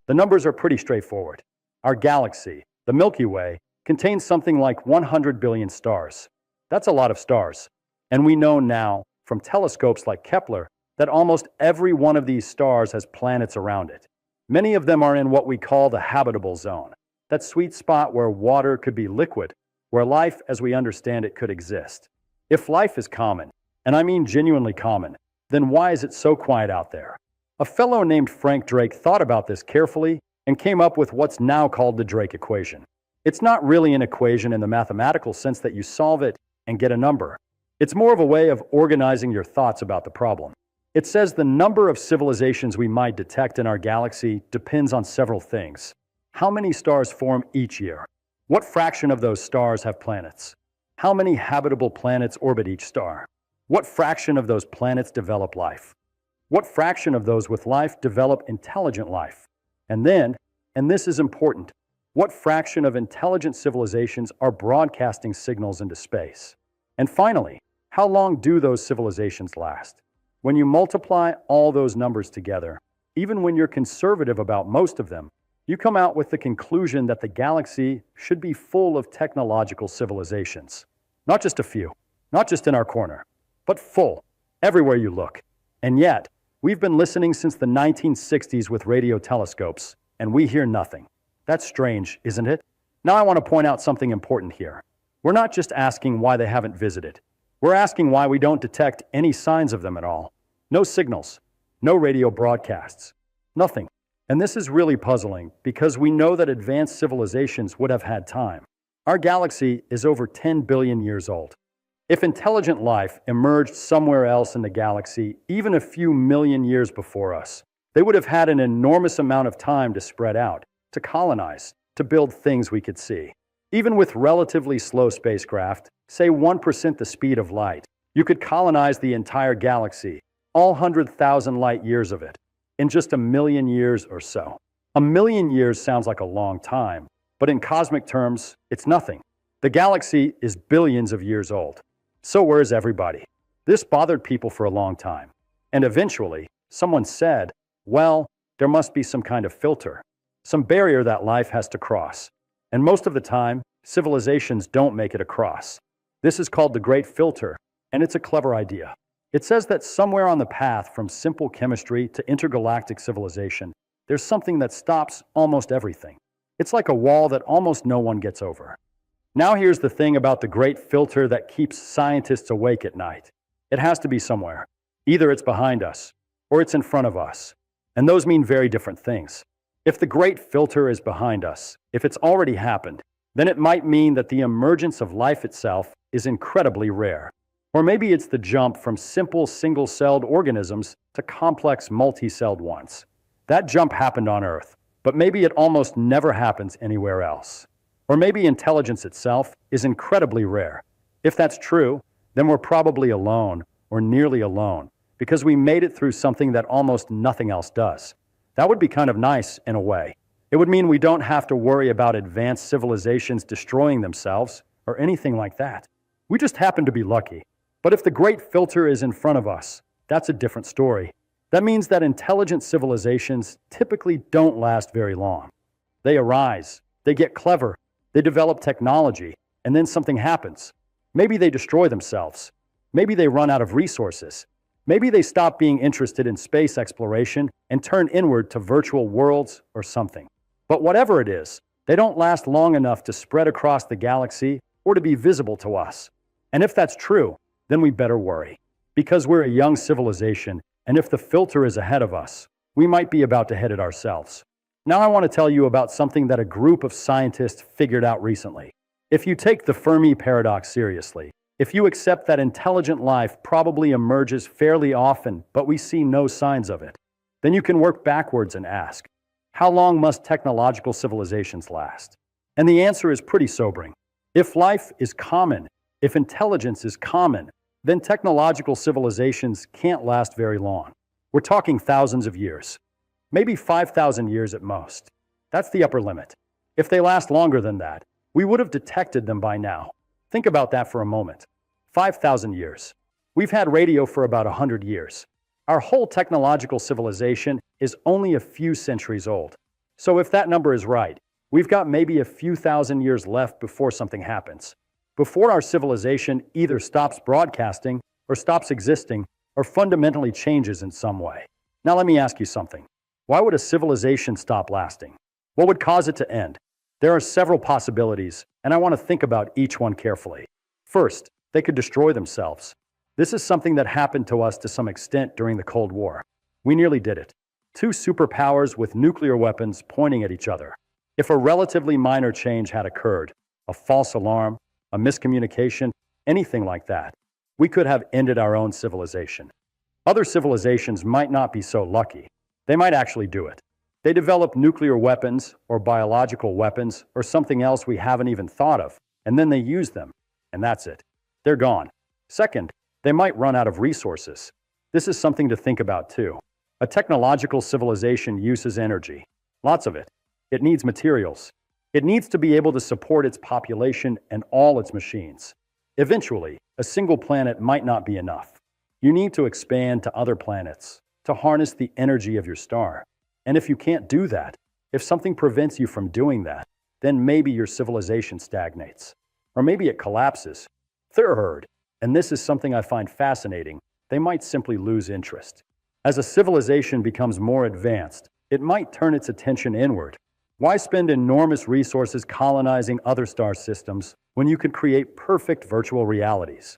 The numbers are pretty straightforward. Our galaxy, the Milky Way, contains something like 100 billion stars. That's a lot of stars. And we know now, from telescopes like Kepler, that almost every one of these stars has planets around it. Many of them are in what we call the habitable zone, that sweet spot where water could be liquid, where life as we understand it could exist. If life is common, and I mean genuinely common, then why is it so quiet out there? A fellow named Frank Drake thought about this carefully and came up with what's now called the Drake equation. It's not really an equation in the mathematical sense that you solve it and get a number. It's more of a way of organizing your thoughts about the problem. It says the number of civilizations we might detect in our galaxy depends on several things. How many stars form each year? What fraction of those stars have planets? How many habitable planets orbit each star? What fraction of those planets develop life? What fraction of those with life develop intelligent life? And then, and this is important, what fraction of intelligent civilizations are broadcasting signals into space? And finally, how long do those civilizations last? When you multiply all those numbers together, even when you're conservative about most of them, you come out with the conclusion that the galaxy should be full of technological civilizations. Not just a few, not just in our corner, but full, everywhere you look. And yet, we've been listening since the 1960s with radio telescopes, and we hear nothing. That's strange, isn't it? Now I want to point out something important here. We're not just asking why they haven't visited. We're asking why we don't detect any signs of them at all. No signals, no radio broadcasts, nothing. And this is really puzzling because we know that advanced civilizations would have had time. Our galaxy is over 10 billion years old. If intelligent life emerged somewhere else in the galaxy, even a few million years before us, they would have had an enormous amount of time to spread out, to colonize, to build things we could see. Even with relatively slow spacecraft, say 1% the speed of light, you could colonize the entire galaxy, all 100,000 light years of it, in just 1,000,000 years or so. 1,000,000 years sounds like a long time, but in cosmic terms, it's nothing. The galaxy is billions of years old. So where is everybody? This bothered people for a long time. And eventually, someone said, well, there must be some kind of filter, some barrier that life has to cross. And most of the time, civilizations don't make it across. This is called the Great Filter, and it's a clever idea. It says that somewhere on the path from simple chemistry to intergalactic civilization, there's something that stops almost everything. It's like a wall that almost no one gets over. Now here's the thing about the Great Filter that keeps scientists awake at night. It has to be somewhere. Either it's behind us, or it's in front of us. And those mean very different things. If the Great Filter is behind us, if it's already happened, then it might mean that the emergence of life itself is incredibly rare. Or maybe it's the jump from simple single-celled organisms to complex multi-celled ones. That jump happened on Earth, but maybe it almost never happens anywhere else. Or maybe intelligence itself is incredibly rare. If that's true, then we're probably alone, or nearly alone, because we made it through something that almost nothing else does. That would be kind of nice in a way. It would mean we don't have to worry about advanced civilizations destroying themselves or anything like that. We just happen to be lucky. But if the Great Filter is in front of us, that's a different story. That means that intelligent civilizations typically don't last very long. They arise, they get clever, they develop technology, and then something happens. Maybe they destroy themselves. Maybe they run out of resources. Maybe they stop being interested in space exploration and turn inward to virtual worlds or something. But whatever it is, they don't last long enough to spread across the galaxy or to be visible to us. And if that's true, then we better worry. Because we're a young civilization, and if the filter is ahead of us, we might be about to hit it ourselves. Now I want to tell you about something that a group of scientists figured out recently. If you take the Fermi paradox seriously, if you accept that intelligent life probably emerges fairly often, but we see no signs of it, then you can work backwards and ask, how long must technological civilizations last? And the answer is pretty sobering. If life is common, if intelligence is common, then technological civilizations can't last very long. We're talking thousands of years, maybe 5,000 years at most. That's the upper limit. If they last longer than that, we would have detected them by now. Think about that for a moment. 5,000 years. We've had radio for about 100 years. Our whole technological civilization is only a few centuries old. So if that number is right, we've got maybe a few thousand years left before something happens. Before our civilization either stops broadcasting, or stops existing, or fundamentally changes in some way. Now let me ask you something. Why would a civilization stop lasting? What would cause it to end? There are several possibilities, and I want to think about each one carefully. First, they could destroy themselves. This is something that happened to us to some extent during the Cold War. We nearly did it. Two superpowers with nuclear weapons pointing at each other. If a relatively minor change had occurred, a false alarm, a miscommunication, anything like that, we could have ended our own civilization. Other civilizations might not be so lucky. They might actually do it. They develop nuclear weapons or biological weapons or something else we haven't even thought of, and then they use them, and that's it. They're gone. Second, they might run out of resources. This is something to think about too. A technological civilization uses energy, lots of it. It needs materials. It needs to be able to support its population and all its machines. Eventually, a single planet might not be enough. You need to expand to other planets to harness the energy of your star. And if you can't do that, if something prevents you from doing that, then maybe your civilization stagnates. Or maybe it collapses. Third, and this is something I find fascinating, they might simply lose interest. As a civilization becomes more advanced, it might turn its attention inward. Why spend enormous resources colonizing other star systems when you could create perfect virtual realities?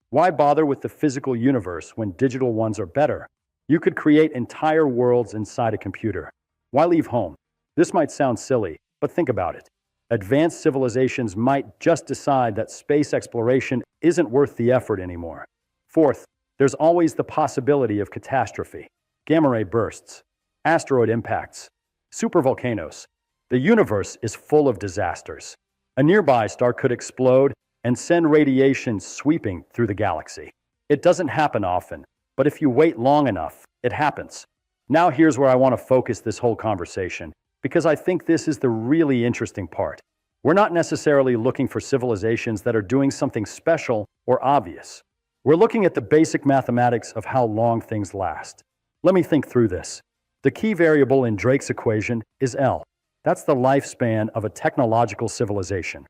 Why bother with the physical universe when digital ones are better? You could create entire worlds inside a computer. Why leave home? This might sound silly, but think about it. Advanced civilizations might just decide that space exploration isn't worth the effort anymore. Fourth, there's always the possibility of catastrophe. Gamma ray bursts, asteroid impacts, supervolcanoes. The universe is full of disasters. A nearby star could explode and send radiation sweeping through the galaxy. It doesn't happen often, but if you wait long enough, it happens. Now here's where I want to focus this whole conversation, because I think this is the really interesting part. We're not necessarily looking for civilizations that are doing something special or obvious. We're looking at the basic mathematics of how long things last. Let me think through this. The key variable in Drake's equation is L. That's the lifespan of a technological civilization.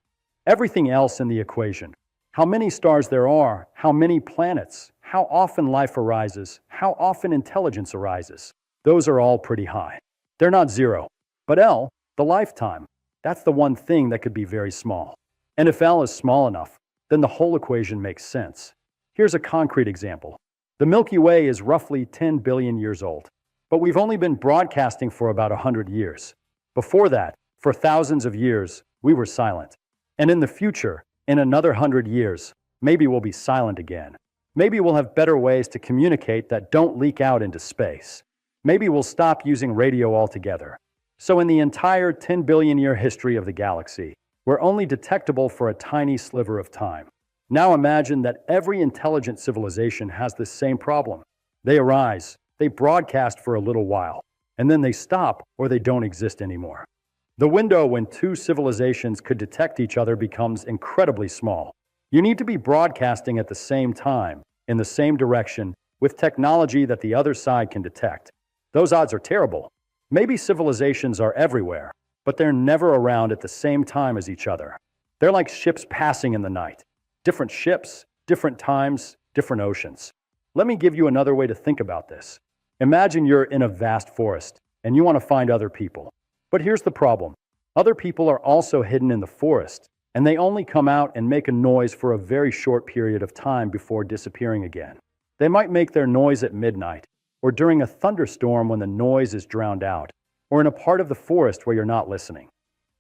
Everything else in the equation, how many stars there are, how many planets, how often life arises, how often intelligence arises, those are all pretty high. They're not zero. But L, the lifetime, that's the one thing that could be very small. And if L is small enough, then the whole equation makes sense. Here's a concrete example. The Milky Way is roughly 10 billion years old, but we've only been broadcasting for about 100 years. Before that, for thousands of years, we were silent. And in the future, in another 100 years, maybe we'll be silent again. Maybe we'll have better ways to communicate that don't leak out into space. Maybe we'll stop using radio altogether. So in the entire 10 billion year history of the galaxy, we're only detectable for a tiny sliver of time. Now imagine that every intelligent civilization has this same problem. They arise, they broadcast for a little while, and then they stop or they don't exist anymore. The window when two civilizations could detect each other becomes incredibly small. You need to be broadcasting at the same time, in the same direction, with technology that the other side can detect. Those odds are terrible. Maybe civilizations are everywhere, but they're never around at the same time as each other. They're like ships passing in the night. Different ships, different times, different oceans. Let me give you another way to think about this. Imagine you're in a vast forest, and you want to find other people. But here's the problem. Other people are also hidden in the forest, and they only come out and make a noise for a very short period of time before disappearing again. They might make their noise at midnight, or during a thunderstorm when the noise is drowned out, or in a part of the forest where you're not listening.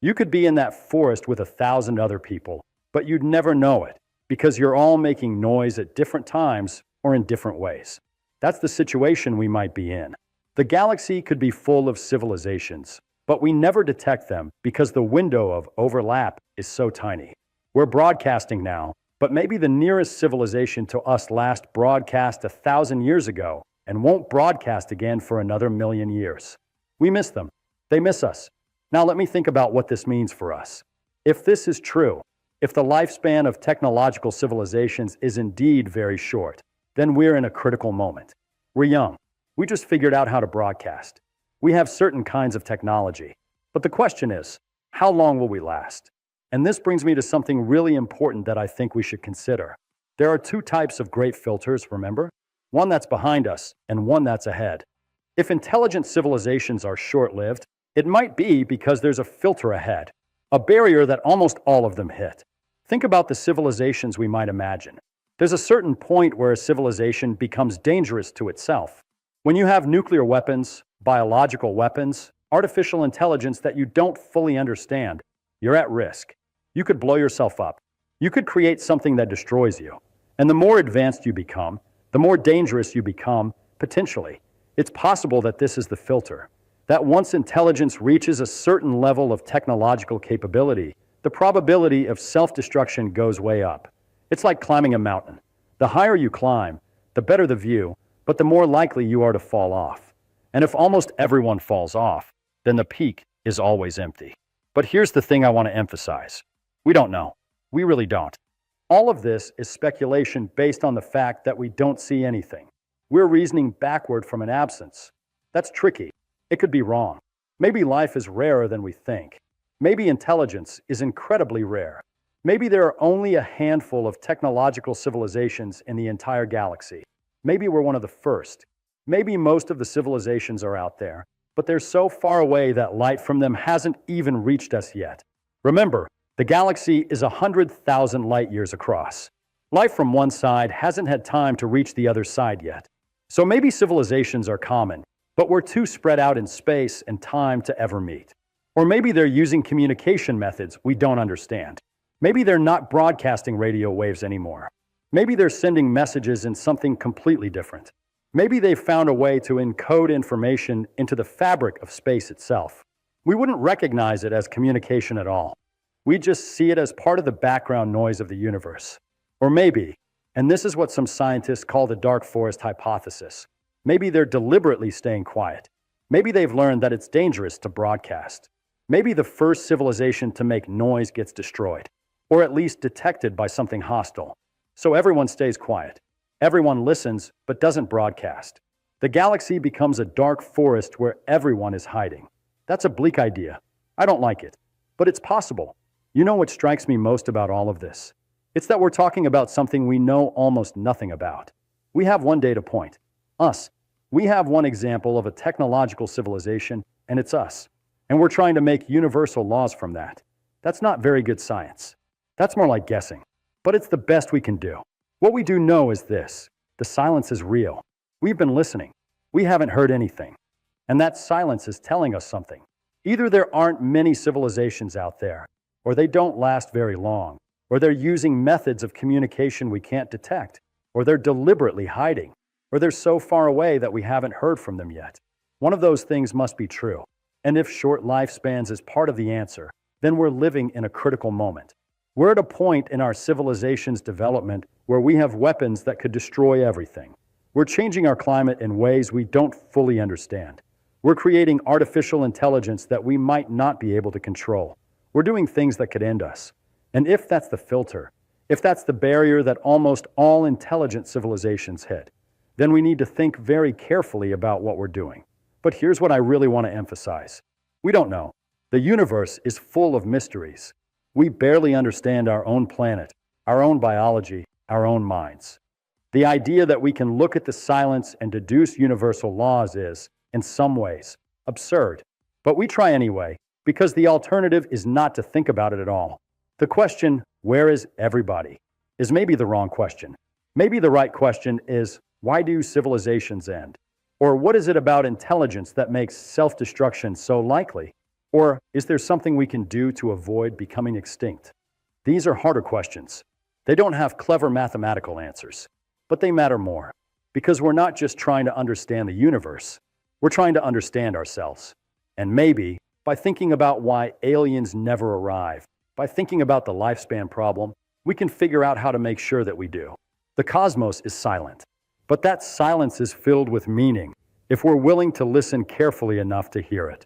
You could be in that forest with 1,000 other people, but you'd never know it, because you're all making noise at different times or in different ways. That's the situation we might be in. The galaxy could be full of civilizations, but we never detect them because the window of overlap is so tiny. We're broadcasting now, but maybe the nearest civilization to us last broadcast 1,000 years ago and won't broadcast again for another 1,000,000 years. We miss them. They miss us. Now let me think about what this means for us. If this is true, if the lifespan of technological civilizations is indeed very short, then we're in a critical moment. We're young. We just figured out how to broadcast. We have certain kinds of technology. But the question is, how long will we last? And this brings me to something really important that I think we should consider. There are two types of great filters, remember? One that's behind us and one that's ahead. If intelligent civilizations are short-lived, it might be because there's a filter ahead, a barrier that almost all of them hit. Think about the civilizations we might imagine. There's a certain point where a civilization becomes dangerous to itself. When you have nuclear weapons, biological weapons, artificial intelligence that you don't fully understand, you're at risk. You could blow yourself up. You could create something that destroys you. And the more advanced you become, the more dangerous you become, potentially. It's possible that this is the filter. That once intelligence reaches a certain level of technological capability, the probability of self-destruction goes way up. It's like climbing a mountain. The higher you climb, the better the view, but the more likely you are to fall off. And if almost everyone falls off, then the peak is always empty. But here's the thing I want to emphasize. We don't know. We really don't. All of this is speculation based on the fact that we don't see anything. We're reasoning backward from an absence. That's tricky. It could be wrong. Maybe life is rarer than we think. Maybe intelligence is incredibly rare. Maybe there are only a handful of technological civilizations in the entire galaxy. Maybe we're one of the first. Maybe most of the civilizations are out there, but they're so far away that light from them hasn't even reached us yet. Remember, the galaxy is 100,000 light years across. Life from one side hasn't had time to reach the other side yet. So maybe civilizations are common, but we're too spread out in space and time to ever meet. Or maybe they're using communication methods we don't understand. Maybe they're not broadcasting radio waves anymore. Maybe they're sending messages in something completely different. Maybe they've found a way to encode information into the fabric of space itself. We wouldn't recognize it as communication at all. We just see it as part of the background noise of the universe. Or maybe, and this is what some scientists call the dark forest hypothesis, maybe they're deliberately staying quiet. Maybe they've learned that it's dangerous to broadcast. Maybe the first civilization to make noise gets destroyed, or at least detected by something hostile. So everyone stays quiet. Everyone listens, but doesn't broadcast. The galaxy becomes a dark forest where everyone is hiding. That's a bleak idea. I don't like it, but it's possible. You know what strikes me most about all of this? It's that we're talking about something we know almost nothing about. We have one data point, us. We have one example of a technological civilization, and it's us. And we're trying to make universal laws from that. That's not very good science. That's more like guessing. But it's the best we can do. What we do know is this: the silence is real. We've been listening. We haven't heard anything. And that silence is telling us something. Either there aren't many civilizations out there, or they don't last very long, or they're using methods of communication we can't detect, or they're deliberately hiding, or they're so far away that we haven't heard from them yet. One of those things must be true. And if short lifespans is part of the answer, then we're living in a critical moment. We're at a point in our civilization's development where we have weapons that could destroy everything. We're changing our climate in ways we don't fully understand. We're creating artificial intelligence that we might not be able to control. We're doing things that could end us. And if that's the filter, if that's the barrier that almost all intelligent civilizations hit, then we need to think very carefully about what we're doing. But here's what I really want to emphasize. We don't know. The universe is full of mysteries. We barely understand our own planet, our own biology, our own minds. The idea that we can look at the silence and deduce universal laws is, in some ways, absurd. But we try anyway, because the alternative is not to think about it at all. The question, where is everybody, is maybe the wrong question. Maybe the right question is, why do civilizations end? Or what is it about intelligence that makes self-destruction so likely? Or is there something we can do to avoid becoming extinct? These are harder questions. They don't have clever mathematical answers, but they matter more, because we're not just trying to understand the universe, we're trying to understand ourselves. And maybe, by thinking about why aliens never arrive, by thinking about the lifespan problem, we can figure out how to make sure that we do. The cosmos is silent, but that silence is filled with meaning if we're willing to listen carefully enough to hear it.